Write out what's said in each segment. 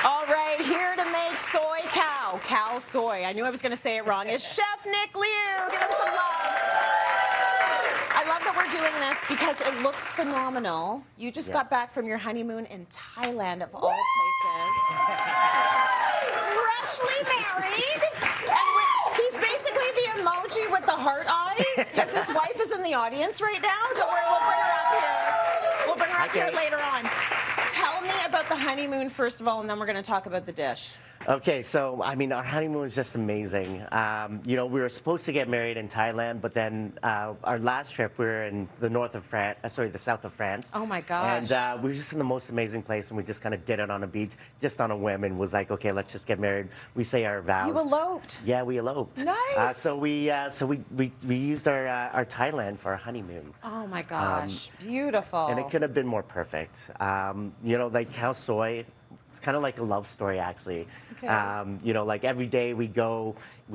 All right, here to make soy Khao Soi. I knew I was going to say it wrong. Is Chef Nick Liu. Give him some love. I love that we're doing this because it looks phenomenal. You just got back from your honeymoon in Thailand, of all places. Freshly married. And he's basically the emoji with the heart eyes because his wife is in the audience right now. Don't worry, we'll bring her up here. We'll bring her up here later on. Tell me about the honeymoon, first of all, and then we're going to talk about the dish. Okay, so, I mean, our honeymoon was just amazing. We were supposed to get married in Thailand, but then our last trip, we were in the north of France, the south of France. Oh, my gosh. And we were just in the most amazing place, and we just kind of did it on a beach, just on a whim, and was like, okay, let's just get married. We say our vows. You eloped. Yeah, we eloped. Nice. So we used our Thailand for our honeymoon. Oh, my gosh. Beautiful. And it could have been more perfect. Like Khao Soi, it's kind of like a love story, actually. Okay. Like every day we'd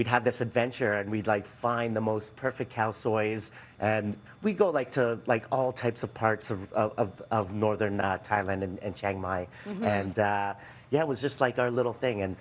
have this adventure, and we'd like find the most perfect Khao Sois, and we'd go to all types of parts of northern Thailand and Chiang Mai, and it was just like our little thing. And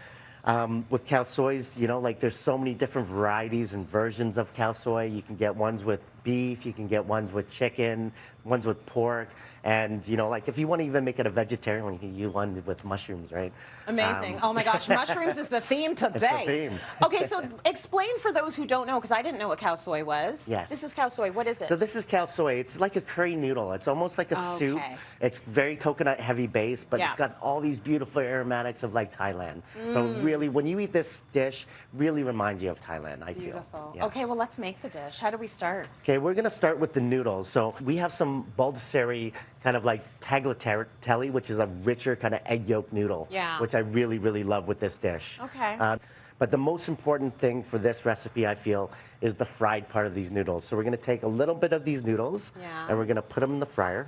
with Khao Sois, there's so many different varieties and versions of Khao Soi. You can get ones with beef, you can get ones with chicken, ones with pork, and if you want to even make it a vegetarian, you can use one with mushrooms, right? Amazing. Oh my gosh, mushrooms is the theme today. It's the theme. Okay, so explain for those who don't know, because I didn't know what Khao Soi was. Yes. This is Khao Soi. What is it? So this is Khao Soi. It's like a curry noodle. It's almost like a soup. It's very coconut heavy base, but it's got all these beautiful aromatics of Thailand. So really, when you eat this dish, really reminds you of Thailand, I feel. Beautiful. Yes. Okay, well, let's make the dish. How do we start? Okay, we're going to start with the noodles. So we have some Baldessari kind of like tagliatelle, which is a richer kind of egg yolk noodle, which I really, really love with this dish. Okay. But the most important thing for this recipe, I feel, is the fried part of these noodles. So we're going to take a little bit of these noodles, and we're going to put them in the fryer.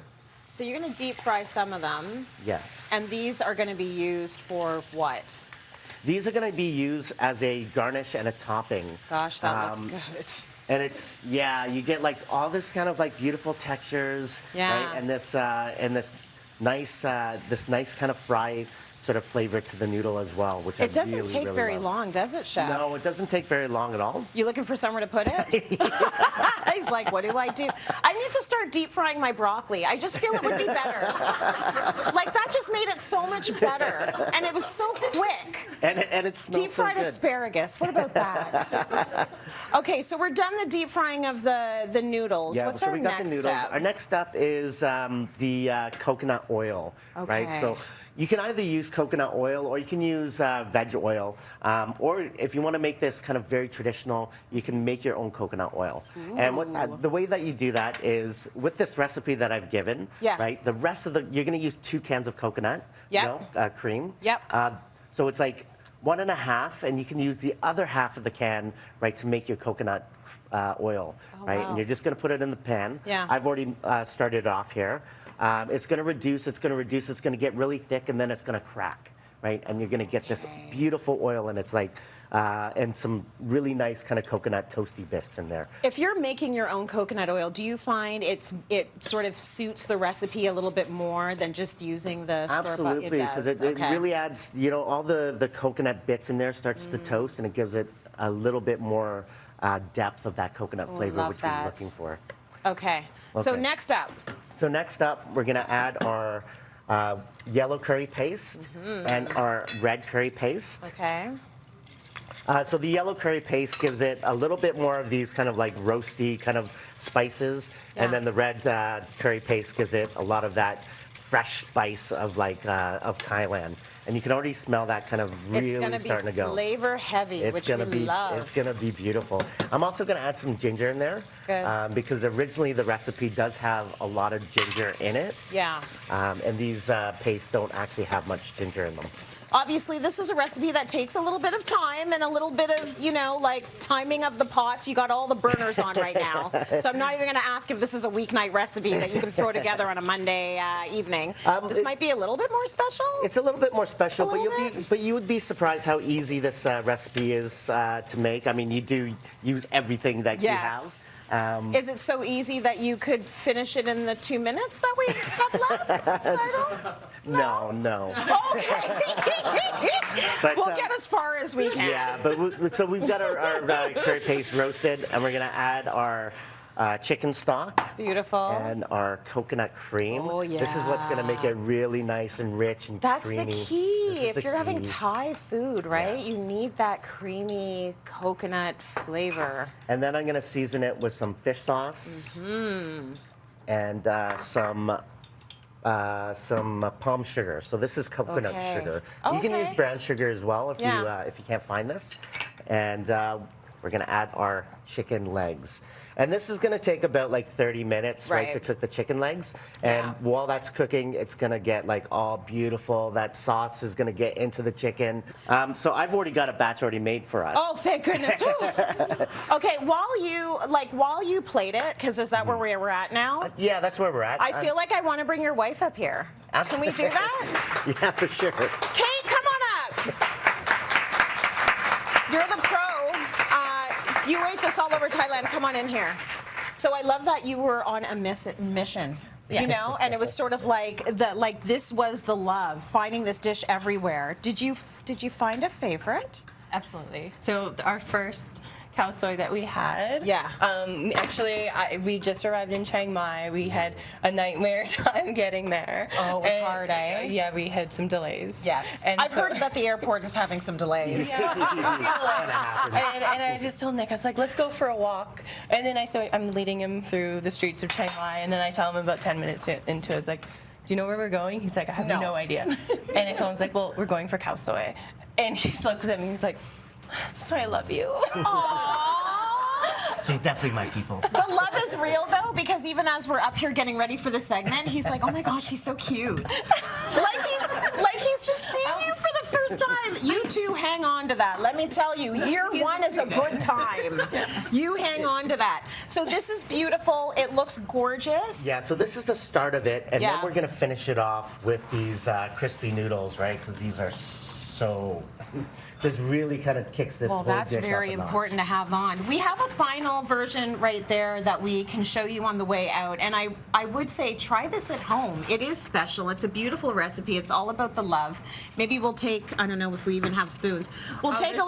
So you're going to deep fry some of them. Yes. And these are going to be used for what? These are going to be used as a garnish and a topping. Gosh, that looks good. And it's, you get all this kind of beautiful textures, right? And this nice kind of fried sort of flavor to the noodle as well, which it doesn't really, take really very love. long, does it, Chef? No, it doesn't take very long at all. You looking for somewhere to put it? He's like, what do I do? I need to start deep frying my broccoli. I just feel it would be better. That just made it so much better. And it was so quick. And it smells deep fried so good. Asparagus. What about that? Okay, so we're done the deep frying of the noodles. Yeah, What's so our we got next the noodles. step? Our next step is the coconut oil, right? So you can either use coconut oil or you can use veg oil. Or if you want to make this kind of very traditional, you can make your own coconut oil. Ooh. And the way that you do that is with this recipe that I've given, right? The rest of you're going to use 2 cans of coconut cream. Yep. So it's 1.5, and you can use the other half of the can, right, to make your coconut oil, right? Wow. And you're just going to put it in the pan. Yeah. I've already started it off here. It's going to reduce, it's going to get really thick, and then it's going to crack, right? And you're going to get this beautiful oil, and it's and some really nice kind of coconut toasty bits in there. If you're making your own coconut oil, do you find it sort of suits the recipe a little bit more than just using the store-bought? Absolutely, because it really adds, all the coconut bits in there starts to toast, and it gives it a little bit more depth of that coconut flavor, which we're looking for. Okay. So next up. So next up, we're going to add our yellow curry paste and our red curry paste. Okay. So the yellow curry paste gives it a little bit more of these kind of roasty kind of spices, and then the red curry paste gives it a lot of that fresh spice of of Thailand. And you can already smell that kind of really starting to go. It's going to be flavor heavy, which we love. It's going to be beautiful. I'm also going to add some ginger in there. Good. Because originally the recipe does have a lot of ginger in it. Yeah. And these pastes don't actually have much ginger in them. Obviously, this is a recipe that takes a little bit of time and a little bit of, timing of the pots. You got all the burners on right now. So I'm not even going to ask if this is a weeknight recipe that you can throw together on a Monday evening. This might be a little bit more special. It's a little bit more special, but you would be surprised how easy this recipe is to make. I mean, you do use everything that you have. Is it so easy that you could finish it in the 2 minutes that we have left? No. Okay. But, We'll get as far as we can. Yeah, but so we've got our curry paste roasted, and we're gonna add our chicken stock. Beautiful. And our coconut cream. Oh, yeah. This is what's gonna make it really nice and rich and That's creamy. the key. This is If the you're having key. Thai food, right? Yes. You need that creamy coconut flavor. And then I'm gonna season it with some fish sauce and some palm sugar. So this is coconut Okay. sugar. Oh, You can use okay. brown sugar as well if Yeah. you can't find this. And we're gonna add our chicken legs. And this is gonna take about like 30 minutes, right, to cook the chicken legs. And Yeah. while that's cooking, it's gonna get like all beautiful. That sauce is gonna get into the chicken. So I've already got a batch already made for us. Oh, thank goodness. Whew. Okay, while you played it, because is that where we're at now? Yeah, that's where we're at. I feel like I want to bring your wife up here. Can we do that? Yeah, for sure. Kate, come on up. You're the pro. You ate this all over Thailand. Come on in here. So I love that you were on a mission. You know, and it was sort of like this was the love, finding this dish everywhere. Did you find a favorite? Absolutely. So our first Khao Soi that we had. Yeah. Actually, we just arrived in Chiang Mai. We had a nightmare time getting there. Oh, it was hard, eh? Yeah, we had some delays. Yes. And I've so- heard that the airport is having some delays. Yeah, and I just told Nick, I was like, let's go for a walk. And then I'm leading him through the streets of Chiang Mai, and then I tell him about 10 minutes into it, I was like, do you know where we're going? He's like, I have no idea. And I told him, I was like, well, we're going for Khao Soi. And he looks at me, he's like, that's why I love you. She's definitely my people. The love is real though, because even as we're up here getting ready for the segment, he's like, "Oh my gosh, she's so cute." like he's just seeing you for the first time. You two hang on to that. Let me tell you, year one is a good time. You hang on to that. So this is beautiful. It looks gorgeous. Yeah, so this is the start of it, and Yeah. then we're gonna finish it off with these crispy noodles, right? Because these are so. This really kind of kicks this Well, whole that's dish very up a notch. important to have on. We have a final version right there that we can show you on the way out. And I would say try this at home. It is special. It's a beautiful recipe. It's all about the love. Maybe we'll take, I don't know if we even have spoons. We'll take a